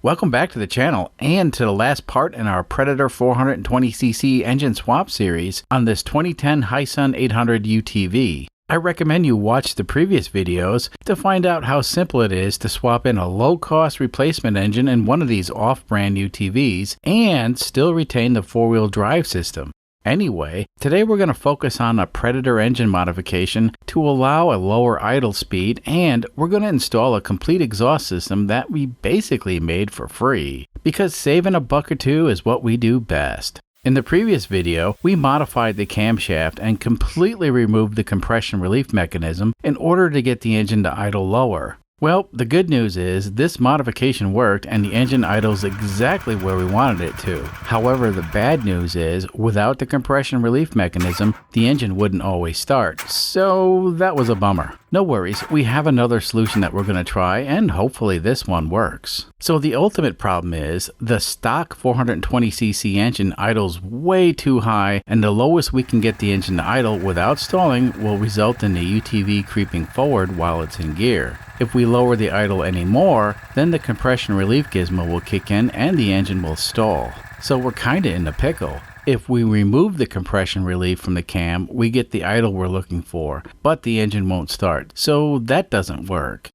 Welcome back to the channel and to the last part in our Predator 420cc engine swap series on this 2010 Hisun 800 UTV. I recommend you watch the previous videos to find out how simple it is to swap in a low-cost replacement engine in one of these off-brand UTVs and still retain the four-wheel drive system. Anyway, today we're going to focus on a Predator engine modification to allow a lower idle speed, and we're going to install a complete exhaust system that we basically made for free, because saving a buck or two is what we do best. In the previous video, we modified the camshaft and completely removed the compression relief mechanism in order to get the engine to idle lower. Well, the good news is this modification worked and the engine idles exactly where we wanted it to. However, the bad news is without the compression relief mechanism, the engine wouldn't always start. So that was a bummer. No worries, we have another solution that we're going to try, and hopefully this one works. So the ultimate problem is the stock 420cc engine idles way too high, and the lowest we can get the engine to idle without stalling will result in the UTV creeping forward while it's in gear. If we lower the idle any more, then the compression relief gizmo will kick in and the engine will stall. So we're kinda in a pickle. If we remove the compression relief from the cam, we get the idle we're looking for, but the engine won't start, so that doesn't work.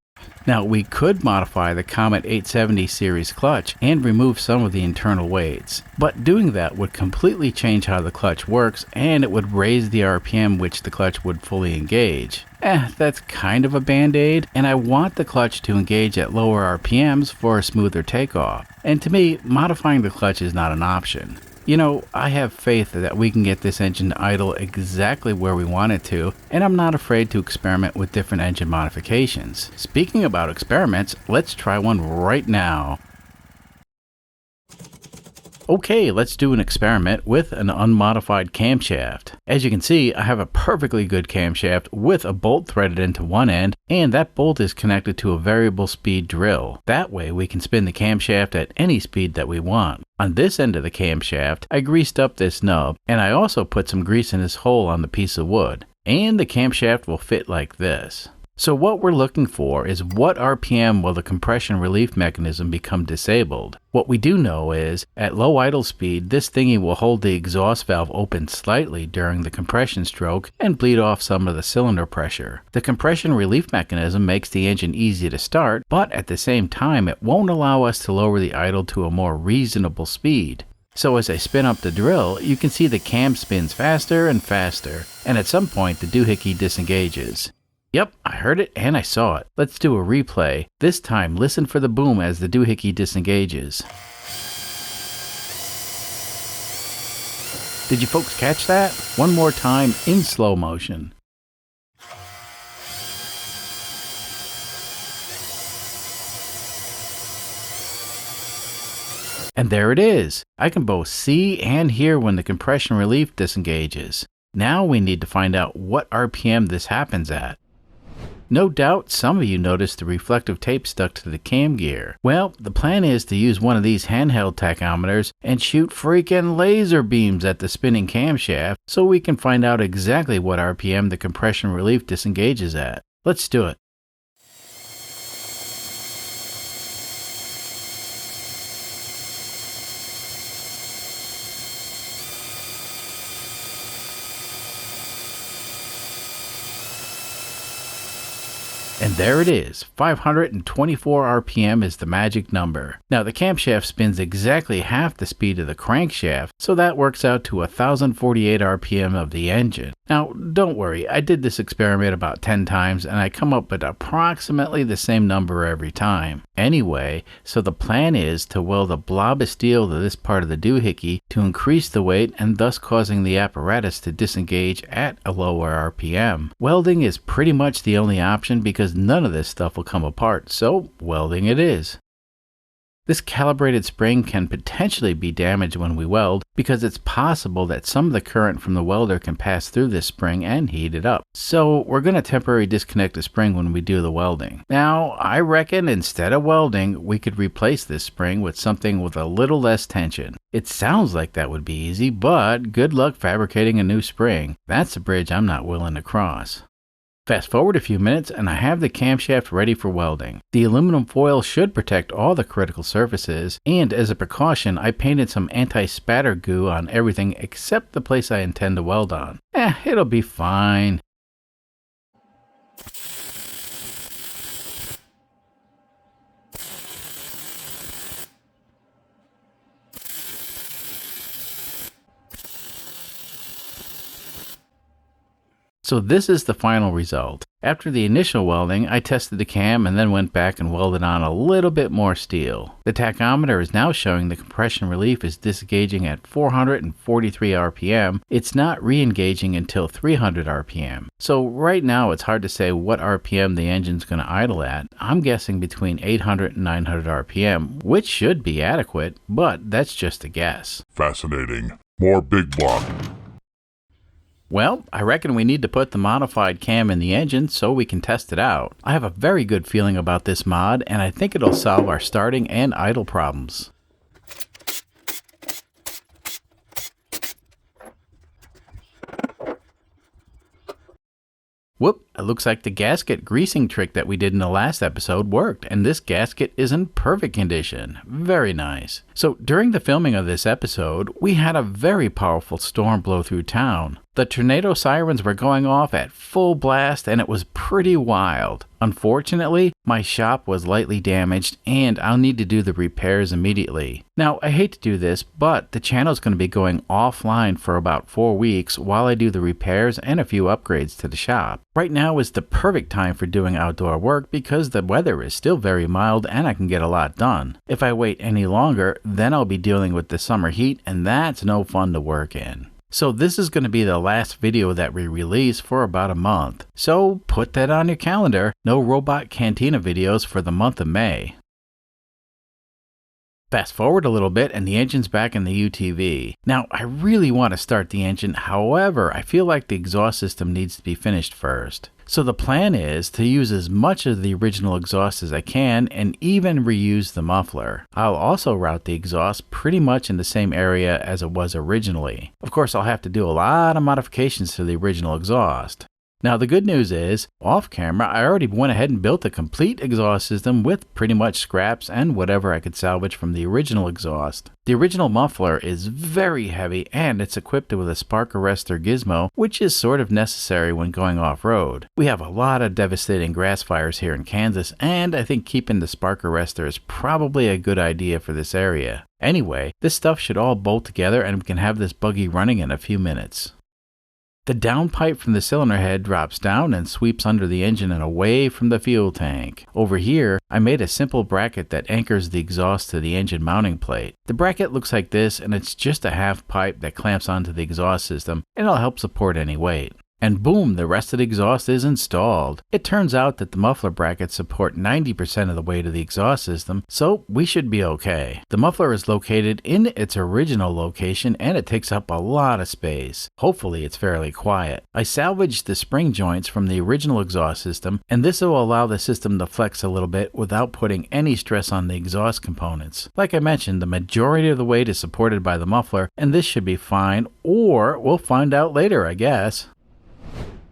Now, we could modify the Comet 870 series clutch and remove some of the internal weights, but doing that would completely change how the clutch works, and it would raise the RPM which the clutch would fully engage. That's kind of a band-aid, and I want the clutch to engage at lower RPMs for a smoother takeoff. And to me, modifying the clutch is not an option. You know, I have faith that we can get this engine to idle exactly where we want it to, and I'm not afraid to experiment with different engine modifications. Speaking about experiments, let's try one right now. Okay, let's do an experiment with an unmodified camshaft. As you can see, I have a perfectly good camshaft with a bolt threaded into one end, and that bolt is connected to a variable speed drill. That way we can spin the camshaft at any speed that we want. On this end of the camshaft, I greased up this nub, and I also put some grease in this hole on the piece of wood. And the camshaft will fit like this. So what we're looking for is what RPM will the compression relief mechanism become disabled. What we do know is, at low idle speed, this thingy will hold the exhaust valve open slightly during the compression stroke and bleed off some of the cylinder pressure. The compression relief mechanism makes the engine easy to start, but at the same time it won't allow us to lower the idle to a more reasonable speed. So as I spin up the drill, you can see the cam spins faster and faster, and at some point the doohickey disengages. Yep, I heard it and I saw it. Let's do a replay. This time, listen for the boom as the doohickey disengages. Did you folks catch that? One more time in slow motion. And there it is. I can both see and hear when the compression relief disengages. Now we need to find out what RPM this happens at. No doubt some of you noticed the reflective tape stuck to the cam gear. Well, the plan is to use one of these handheld tachometers and shoot freaking laser beams at the spinning camshaft so we can find out exactly what RPM the compression relief disengages at. Let's do it. And there it is, 524 RPM is the magic number. Now the camshaft spins exactly half the speed of the crankshaft, so that works out to 1048 RPM of the engine. Now don't worry, I did this experiment about 10 times and I come up with approximately the same number every time. Anyway, so the plan is to weld a blob of steel to this part of the doohickey to increase the weight and thus causing the apparatus to disengage at a lower RPM. Welding is pretty much the only option because none of this stuff will come apart, so welding it is. This calibrated spring can potentially be damaged when we weld because it's possible that some of the current from the welder can pass through this spring and heat it up. So we're going to temporarily disconnect the spring when we do the welding. Now, I reckon instead of welding, we could replace this spring with something with a little less tension. It sounds like that would be easy, but good luck fabricating a new spring. That's a bridge I'm not willing to cross. Fast forward a few minutes and I have the camshaft ready for welding. The aluminum foil should protect all the critical surfaces, and as a precaution I painted some anti-spatter goo on everything except the place I intend to weld on. It'll be fine. So this is the final result. After the initial welding, I tested the cam and then went back and welded on a little bit more steel. The tachometer is now showing the compression relief is disengaging at 443 RPM. It's not re-engaging until 300 RPM. So right now it's hard to say what RPM the engine's going to idle at. I'm guessing between 800 and 900 RPM, which should be adequate, but that's just a guess. Fascinating. More big block. Well, I reckon we need to put the modified cam in the engine so we can test it out. I have a very good feeling about this mod, and I think it'll solve our starting and idle problems. Whoop, it looks like the gasket greasing trick that we did in the last episode worked, and this gasket is in perfect condition. Very nice. So during the filming of this episode, we had a very powerful storm blow through town. The tornado sirens were going off at full blast and it was pretty wild. Unfortunately, my shop was lightly damaged and I'll need to do the repairs immediately. Now, I hate to do this, but the channel's going to be going offline for about 4 weeks while I do the repairs and a few upgrades to the shop. Right now is the perfect time for doing outdoor work because the weather is still very mild and I can get a lot done. If I wait any longer, then I'll be dealing with the summer heat and that's no fun to work in. So this is going to be the last video that we release for about a month. So put that on your calendar. No robot Cantina videos for the month of May. Fast forward a little bit and the engine's back in the UTV. Now I really want to start the engine, however I feel like the exhaust system needs to be finished first. So the plan is to use as much of the original exhaust as I can and even reuse the muffler. I'll also route the exhaust pretty much in the same area as it was originally. Of course I'll have to do a lot of modifications to the original exhaust. Now the good news is, off camera, I already went ahead and built a complete exhaust system with pretty much scraps and whatever I could salvage from the original exhaust. The original muffler is very heavy and it's equipped with a spark arrestor gizmo, which is sort of necessary when going off-road. We have a lot of devastating grass fires here in Kansas and I think keeping the spark arrestor is probably a good idea for this area. Anyway, this stuff should all bolt together and we can have this buggy running in a few minutes. The downpipe from the cylinder head drops down and sweeps under the engine and away from the fuel tank. Over here, I made a simple bracket that anchors the exhaust to the engine mounting plate. The bracket looks like this and it's just a half pipe that clamps onto the exhaust system and it'll help support any weight. And boom, the rest of the exhaust is installed. It turns out that the muffler brackets support 90% of the weight of the exhaust system, so we should be okay. The muffler is located in its original location and it takes up a lot of space. Hopefully it's fairly quiet. I salvaged the spring joints from the original exhaust system, and this will allow the system to flex a little bit without putting any stress on the exhaust components. Like I mentioned, the majority of the weight is supported by the muffler, and this should be fine, or we'll find out later, I guess.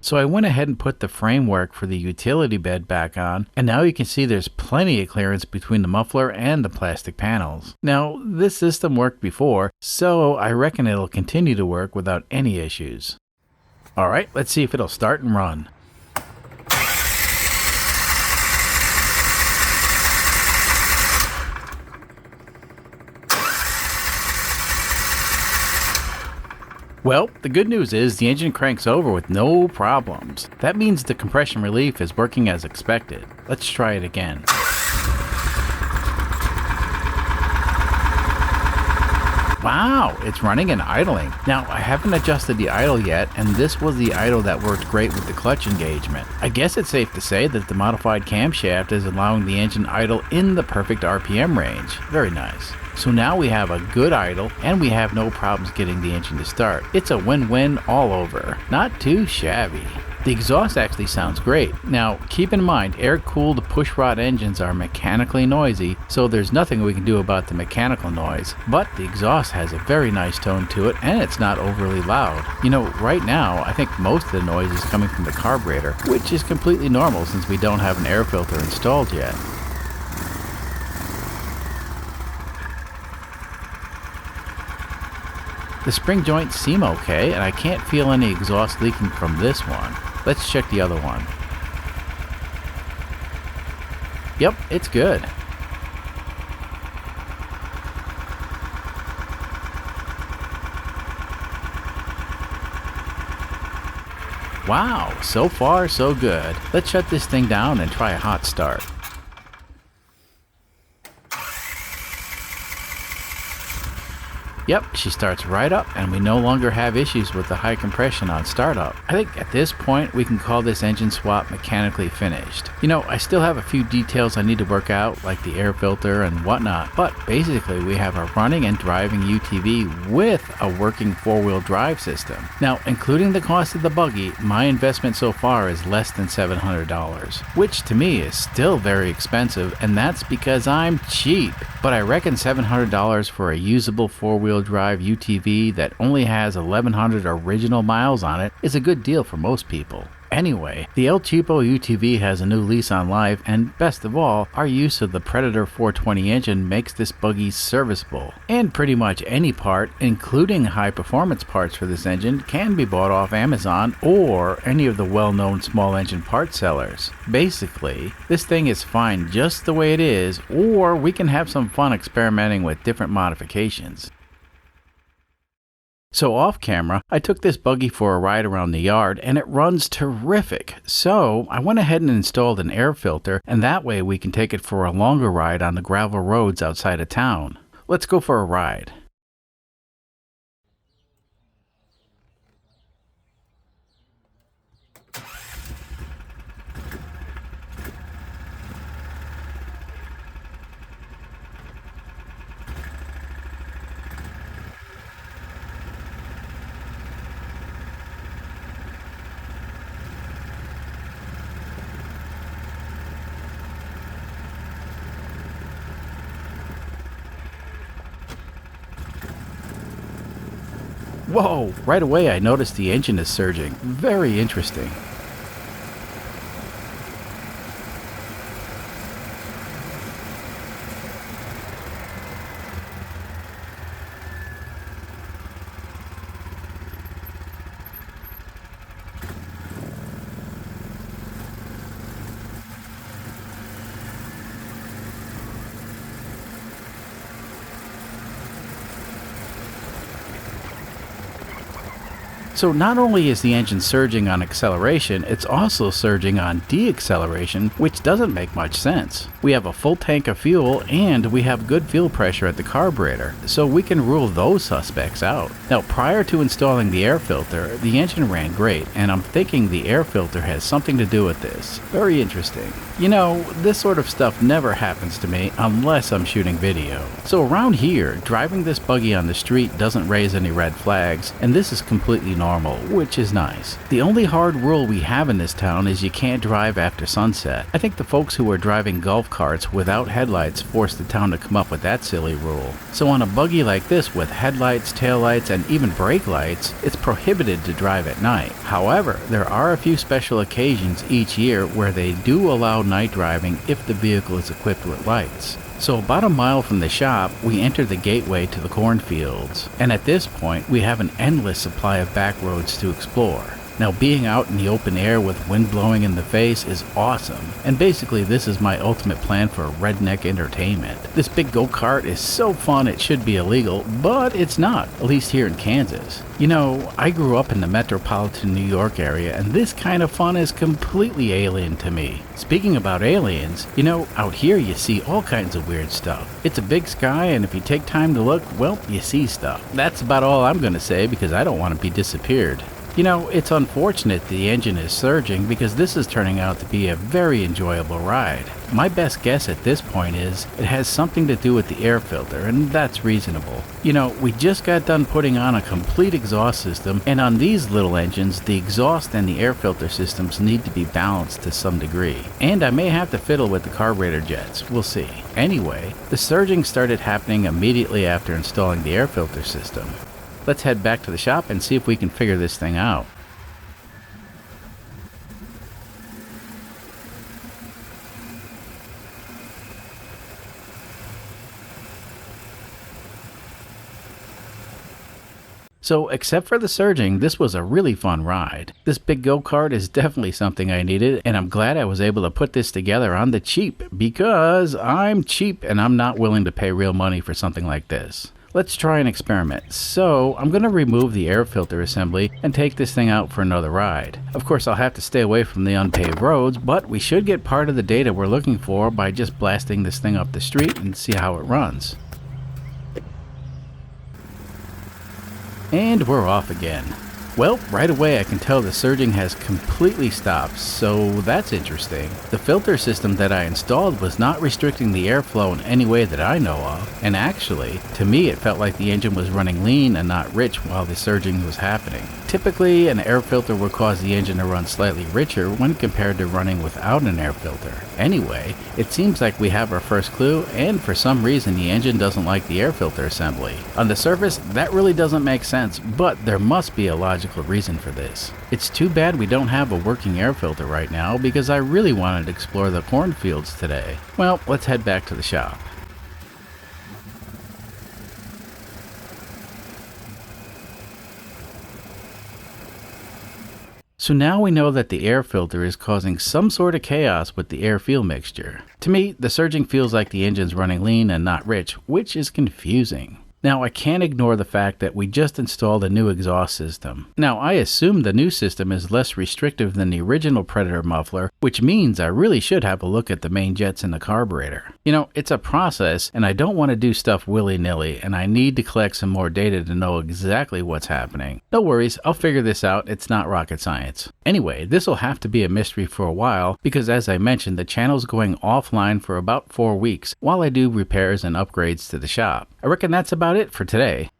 So I went ahead and put the framework for the utility bed back on, and now you can see there's plenty of clearance between the muffler and the plastic panels. Now, this system worked before, so I reckon it'll continue to work without any issues. Alright, let's see if it'll start and run. Well, the good news is the engine cranks over with no problems. That means the compression relief is working as expected. Let's try it again. Wow, it's running and idling. Now, I haven't adjusted the idle yet, and this was the idle that worked great with the clutch engagement. I guess it's safe to say that the modified camshaft is allowing the engine idle in the perfect RPM range. Very nice. So now we have a good idle and we have no problems getting the engine to start. It's a win-win all over. Not too shabby. The exhaust actually sounds great. Now, keep in mind, air-cooled pushrod engines are mechanically noisy, so there's nothing we can do about the mechanical noise, but the exhaust has a very nice tone to it, and it's not overly loud. You know, right now, I think most of the noise is coming from the carburetor, which is completely normal since we don't have an air filter installed yet. The spring joints seem okay, and I can't feel any exhaust leaking from this one. Let's check the other one. Yep, it's good. Wow, so far so good. Let's shut this thing down and try a hot start. Yep, she starts right up, and we no longer have issues with the high compression on startup. I think at this point we can call this engine swap mechanically finished. You know, I still have a few details I need to work out, like the air filter and whatnot, but basically we have a running and driving UTV with a working four-wheel drive system. Now, including the cost of the buggy, my investment so far is less than $700, which to me is still very expensive, and that's because I'm cheap. But I reckon $700 for a usable four-wheel drive UTV that only has 1,100 original miles on it is a good deal for most people. Anyway, the WSEPO UTV has a new lease on life, and best of all, our use of the Predator 420 engine makes this buggy serviceable. And pretty much any part, including high-performance parts for this engine, can be bought off Amazon or any of the well-known small engine part sellers. Basically, this thing is fine just the way it is, or we can have some fun experimenting with different modifications. So off camera, I took this buggy for a ride around the yard, and it runs terrific. So I went ahead and installed an air filter, and that way we can take it for a longer ride on the gravel roads outside of town. Let's go for a ride. Whoa! Right away I noticed the engine is surging. Very interesting. So not only is the engine surging on acceleration, it's also surging on deacceleration, which doesn't make much sense. We have a full tank of fuel, and we have good fuel pressure at the carburetor, so we can rule those suspects out. Now, prior to installing the air filter, the engine ran great, and I'm thinking the air filter has something to do with this. Very interesting. You know, this sort of stuff never happens to me unless I'm shooting video. So around here, driving this buggy on the street doesn't raise any red flags, and this is completely normal, which is nice. The only hard rule we have in this town is you can't drive after sunset. I think the folks who are driving golf carts without headlights forced the town to come up with that silly rule. So on a buggy like this with headlights, taillights, and even brake lights, it's prohibited to drive at night. However, there are a few special occasions each year where they do allow night driving if the vehicle is equipped with lights. So about a mile from the shop, we enter the gateway to the cornfields, and at this point we have an endless supply of back roads to explore. Now, being out in the open air with wind blowing in the face is awesome, and basically this is my ultimate plan for redneck entertainment. This big go-kart is so fun it should be illegal, but it's not, at least here in Kansas. You know, I grew up in the metropolitan New York area, and this kind of fun is completely alien to me. Speaking about aliens, you know, out here you see all kinds of weird stuff. It's a big sky, and if you take time to look, well, you see stuff. That's about all I'm gonna say because I don't want to be disappeared. You know, it's unfortunate the engine is surging because this is turning out to be a very enjoyable ride. My best guess at this point is it has something to do with the air filter, and that's reasonable. You know, we just got done putting on a complete exhaust system, and on these little engines, the exhaust and the air filter systems need to be balanced to some degree. And I may have to fiddle with the carburetor jets, we'll see. Anyway, the surging started happening immediately after installing the air filter system. Let's head back to the shop and see if we can figure this thing out. So, except for the surging, this was a really fun ride. This big go-kart is definitely something I needed, and I'm glad I was able to put this together on the cheap, because I'm cheap and I'm not willing to pay real money for something like this. Let's try an experiment. So, I'm going to remove the air filter assembly and take this thing out for another ride. Of course, I'll have to stay away from the unpaved roads, but we should get part of the data we're looking for by just blasting this thing up the street and see how it runs. And we're off again. Well, right away I can tell the surging has completely stopped, so that's interesting. The filter system that I installed was not restricting the airflow in any way that I know of, and actually, to me it felt like the engine was running lean and not rich while the surging was happening. Typically, an air filter will cause the engine to run slightly richer when compared to running without an air filter. Anyway, it seems like we have our first clue, and for some reason the engine doesn't like the air filter assembly. On the surface, that really doesn't make sense, but there must be a logical reason for this. It's too bad we don't have a working air filter right now, because I really wanted to explore the cornfields today. Well, let's head back to the shop. So now we know that the air filter is causing some sort of chaos with the air-fuel mixture. To me, the surging feels like the engine's running lean and not rich, which is confusing. Now, I can't ignore the fact that we just installed a new exhaust system. Now, I assume the new system is less restrictive than the original Predator muffler, which means I really should have a look at the main jets in the carburetor. You know, it's a process, and I don't want to do stuff willy-nilly, and I need to collect some more data to know exactly what's happening. No worries, I'll figure this out, it's not rocket science. Anyway, this will have to be a mystery for a while, because as I mentioned, the channel's going offline for about 4 weeks, while I do repairs and upgrades to the shop. I reckon that's about it for today.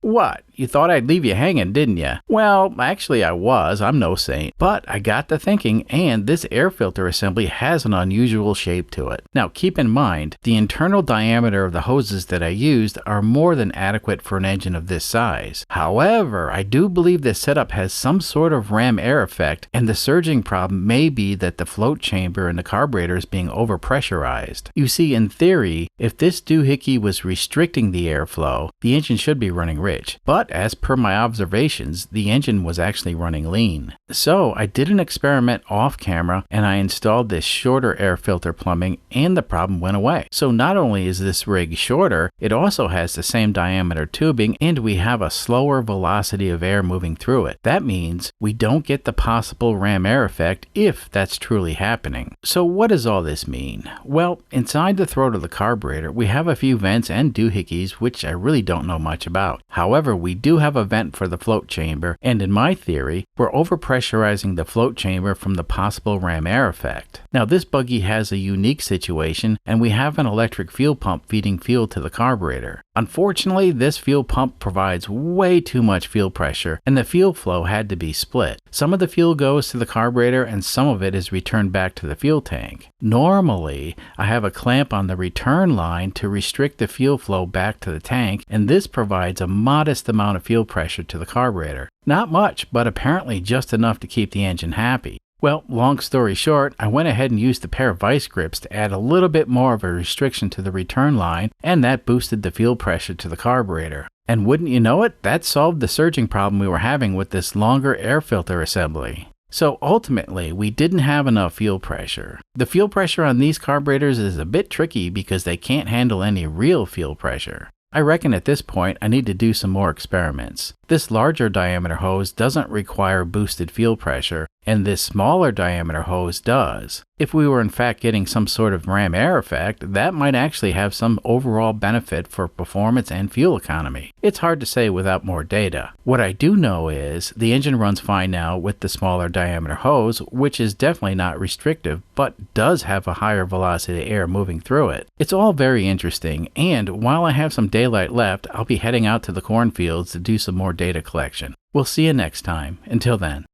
What? You thought I'd leave you hanging, didn't you? Well, actually I was, I'm no saint. But I got to thinking, and this air filter assembly has an unusual shape to it. Now keep in mind, the internal diameter of the hoses that I used are more than adequate for an engine of this size. However, I do believe this setup has some sort of ram air effect, and the surging problem may be that the float chamber in the carburetor is being overpressurized. You see, in theory, if this doohickey was restricting the airflow, the engine should be running rich. But as per my observations, the engine was actually running lean. So I did an experiment off camera and I installed this shorter air filter plumbing and the problem went away. So not only is this rig shorter, it also has the same diameter tubing and we have a slower velocity of air moving through it. That means we don't get the possible ram air effect if that's truly happening. So what does all this mean? Well, inside the throat of the carburetor, we have a few vents and doohickeys which I really don't know much about. However, we do have a vent for the float chamber, and in my theory, we're overpressurizing the float chamber from the possible ram air effect. Now this buggy has a unique situation, and we have an electric fuel pump feeding fuel to the carburetor. Unfortunately, this fuel pump provides way too much fuel pressure, and the fuel flow had to be split. Some of the fuel goes to the carburetor, and some of it is returned back to the fuel tank. Normally, I have a clamp on the return line to restrict the fuel flow back to the tank, and this provides a modest amount of fuel pressure to the carburetor. Not much, but apparently just enough to keep the engine happy. Well, long story short, I went ahead and used a pair of vice grips to add a little bit more of a restriction to the return line, and that boosted the fuel pressure to the carburetor. And wouldn't you know it, that solved the surging problem we were having with this longer air filter assembly. So ultimately, we didn't have enough fuel pressure. The fuel pressure on these carburetors is a bit tricky because they can't handle any real fuel pressure. I reckon at this point I need to do some more experiments. This larger diameter hose doesn't require boosted fuel pressure, and this smaller diameter hose does. If we were in fact getting some sort of ram air effect, that might actually have some overall benefit for performance and fuel economy. It's hard to say without more data. What I do know is the engine runs fine now with the smaller diameter hose, which is definitely not restrictive, but does have a higher velocity air moving through it. It's all very interesting, and while I have some daylight left, I'll be heading out to the cornfields to do some more data collection. We'll see you next time. Until then.